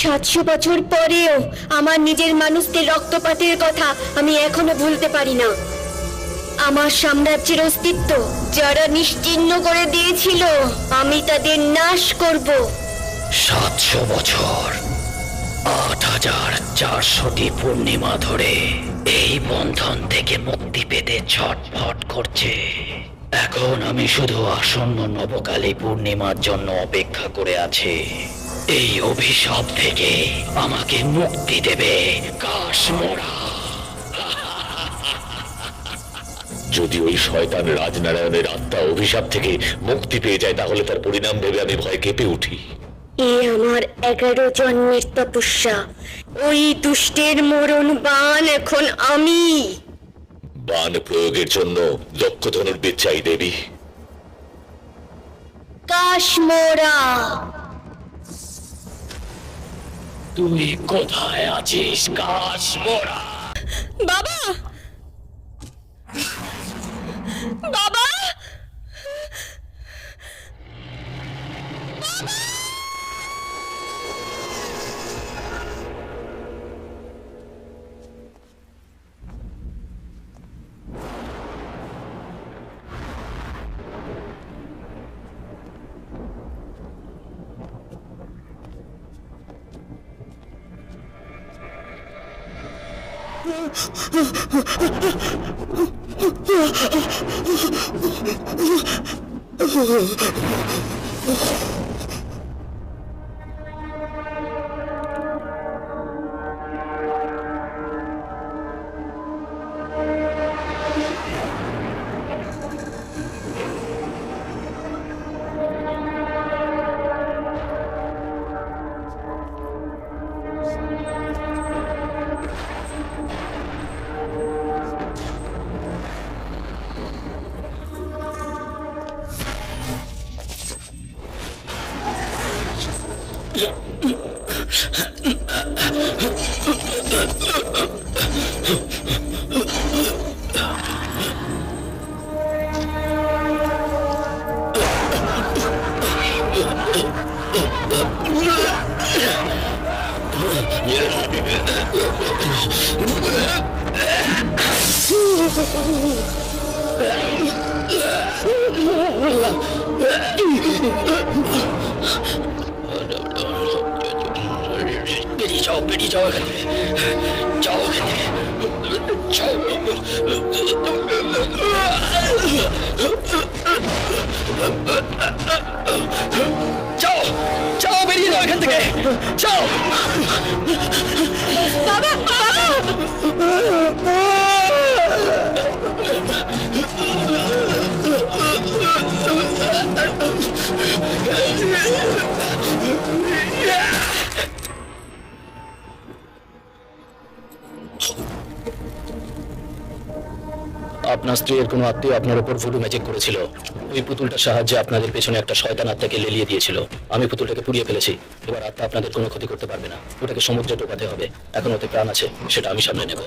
700 বছর পরেও আমার নিজের মানুষদের রক্তপাতের কথা আমি এখনো ভুলতে পারি না। আমার সাম্রাজ্যের অস্তিত্ব যারা নিশ্চিহ্ন করে দিয়েছিল, আমি তাদের নাশ করব। 700 বছর, 8400টি পূর্ণিমা ধরে এই বন্ধন থেকে মুক্তি পেতে ছটফট করছে। এখন আমি শুধু আসন্ন নবকালী পূর্ণিমার জন্য অপেক্ষা করে আছি। এই অভিশাপ থেকে আমাকে মুক্তি দেবে কাশমোরা। যদি ওই শয়তান রাজনারায়ণের আত্মা অভিশাপ থেকে মুক্তি পেয়ে যায়, তাহলে তার পরিণাম ভেবে আমি ভয় কেঁপে উঠি। এ আমার 11 জন্মের তপস্যা। ওই দুষ্টের মরণ বাণ এখন আমি। বাণ প্রয়োগের জন্য দক্ষ ধনুর্বিদ চাই দেবী। কাশমোরা, তুই কোথায় আছিস কাশমোরা? বাবা, বাবা, বেরিয়ে যাও, বেরিয়ে যাও এখান থেকে। যাও এখান থেকে, যাও। যাও, যাও, বেরিয়ে যাও এখান থেকে, যাও। বাবা, বাবা, আপনার স্ত্রীর কোনো আত্মীয় আপনার উপর ভুডু ম্যাজিক করেছিল। ওই পুতুলটার সাহায্যে আপনাদের পেছনে একটা শয়তান আত্মাকে লেলিয়ে দিয়েছিল। আমি পুতুলটাকে পুড়িয়ে ফেলেছি। এবার আত্মা আপনাদের কোনো ক্ষতি করতে পারবে না। ওটাকে সমুদ্রে ডোবাতে হবে। এখন ওতে প্রাণ আছে, সেটা আমি সামনে নেব।